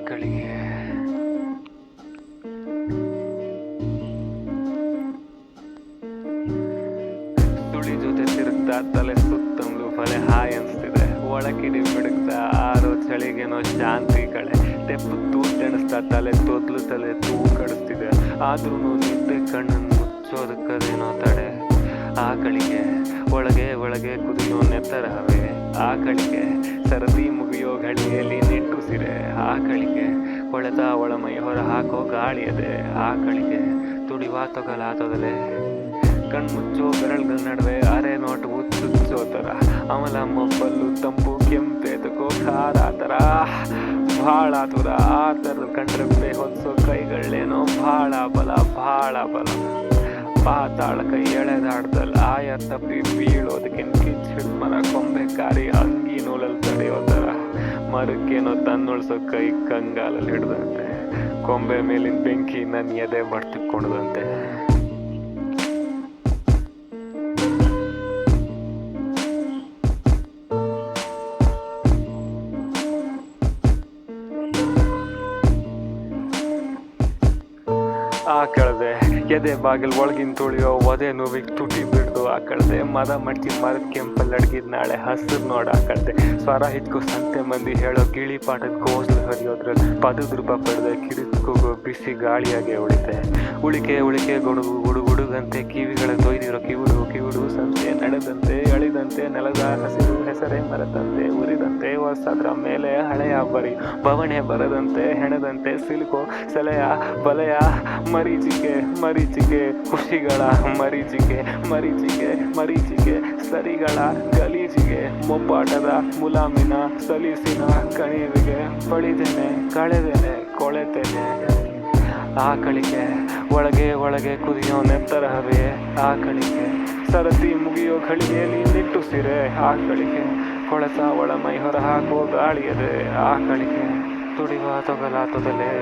ಆಕಳಿಗೆ ಸುಳಿ ಜೊತೆ ತಿರುಗ್ತಾ ತಲೆ ಸುತ್ತಂದು ಬಲೆ ಹಾಯ್ ಅನ್ಸ್ತಿದೆ. ಒಳಕಿಡಿ ಬಿಡುತ್ತಾ ಆರೋ ಚಳಿಗೇನೋ ಶಾಂತಿ ಕಳೆ. ತೆಪ್ಪು ತೂತೆಣಿಸ್ತಾ ತಲೆ ತೊದ್ಲು ತಲೆ ಕಡಿಸ್ತಿದೆ. ಆದ್ರೂ ನಿದ್ದೆ ಕಣ್ಣನ್ನು ಮುಚ್ಚೋದಕ್ಕದೇನೋ ತಡೆ. ಆಕಳಿಗೆ ಒಳಗೆ ಒಳಗೆ ಕುದಿಯೋ ನೆತ್ತರವೇ. ಆಕಳಿಗೆ ಸರದಿ ಮುಗಿಯೋ ಘಳಿಯಲ್ಲಿ ನಿಟ್ಟುಸಿರೆ. ಆಕಳಿಗೆ ಕೊಳೆತ ಒಳಮೈ ಹೊರ ಹಾಕೋ ಗಾಳಿಯದೆ. ಆಕಳಿಗೆ ತುಡಿವ ತೊಗಲಾತದಲೆ. ಕಣ್ಮುಚ್ಚೋ ಬೆರಳುಗಳ ನಡುವೆ ಅರೆ ನೋಟವು ಚುಚ್ಚೋ ಥರ. ಅಮಲ ಮೊಬ್ಬಲ್ಲು ತಂಪು ಕೆಂಪೆದಕೋ ಖಾರ ಥರ. ಭಾಳ ದೂರ ಆ ಥರ ಕಂಡ್ರೆಪ್ಪೆ ಹೊತ್ಸೋ ಕೈಗಳೇನೋ ಭಾಳ ಬಲ ಭಾಳ ಬಲ. ಪಾತಾಳ ಕೈ ಎಳೆದಾಡ್ದಲ್ಲ ಆಯ ತಪ್ಪಿ ಬೀಳೋದಕ್ಕೆ ಕಿಚ್ಚಿಡ್ ಮರ ಕೊಂಬೆ ಕಾರಿ ಅಂಗಿ ನೂಲಲ್ಲಿ ತಡೆಯೋ ಥರ. ಮರಕ್ಕೇನೋ ತನ್ನುಳ್ಸೋ ಕೈ ಕಂಗಾಲಲ್ಲಿ ಹಿಡ್ದಂತೆ. ಕೊಂಬೆ ಮೇಲಿನ ಬೆಂಕಿ ನನ್ನ ಎದೆ ಬಡ್ತಿಕ್ಕೊಂಡದಂತೆ. ಆಕಳದೆ ಎದೆ ಬಾಗಿಲು ಒಳಗಿನ ತುಳಿಯೋ ಒದೆ ನೋವಿಗೆ ತುಟಿ ಬಿಡ್ದು. ಆಕಳದೆ ಮದ ಮಡ್ಕಿ ಮರದ ಕೆಂಪಲ್ಲಿ ಅಡ್ಗಿದ್ ನಾಳೆ ಹಸಿರು ನೋಡ. ಆಕಳದೆ ಸ್ವರ ಹಿಚ್ಕೋ ಸಂತೆ ಮಂದಿ ಹೇಳೋ ಗಿಳಿ ಪಾಠದ ಗೋಸ್ಲು ಹರಿಯೋದ್ರಲ್ಲಿ ಪದದ ರೂಪ ಪಡೆದ ಕಿರಿತ್ಕೋಗೋ ಬಿಸಿ ಗಾಳಿಯಾಗೆ ಉಳಿತೆ. ಉಳಿಕೆ ಉಳಿಕೆ ಗುಡುಗು ಗುಡುಗುಡುಗಂತೆ ಕಿವಿಗಳ ತೊಯ್ದಿರೋ ಕಿವುಡು ಕಿವುಡು ಸಂತೆ ನಡೆದಂತೆ ಅಳಿದಂತೆ ನೆಲದ ಹಸಿರು ಹೆಸರೇ ಮರೆತಂತೆ ಉರಿದಂತೆ ಹೊಸದ್ರ ಮೇಲೆ ಹಳೆಯ ಬರಿ ಬವಣೆ ಬರದಂತೆ ಹೆಣದಂತೆ ಸಿಲುಕೋ ಸೆಲೆಯ ಬಲೆಯ ಮರೀಚಿಕೆ ಮರೀಚಿಕೆ ಖುಷಿಗಳ ಮರೀಚಿಕೆ ಮರೀಚಿಕೆ ಮರೀಚಿಕೆ ಸರಿಗಳ ಗಲೀಜಿಗೆ ಮೊಬ್ಬಾಟದ ಮುಲಾಮಿನ ಸಲೀಸಿನ ಕಣಿವಿಗೆ ಪಡಿದೇನೆ ಕಳೆದೇನೆ ಕೊಳೆತೇನೆ. ಆಕಳಿಗೆ ಒಳಗೆ ಒಳಗೆ ಕುದಿಯೋ ನೆತ್ತರವೇ. ಆಕಳಿಗೆ ಸರತಿ ಮುಗಿಯೋ ಘಳಿಗೆಯಲ್ಲಿ ನಿಟ್ಟುಸಿರೆ. ಆಕಳಿಗೆ ಕೊಳೆತ ಒಳಮೈ ಹೊರ ಹಾಕೋ ಗಾಳಿಯದೆ. ಆಕಳಿಗೆ ತುಡಿವ ತೊಗಲಾತದಲೇ.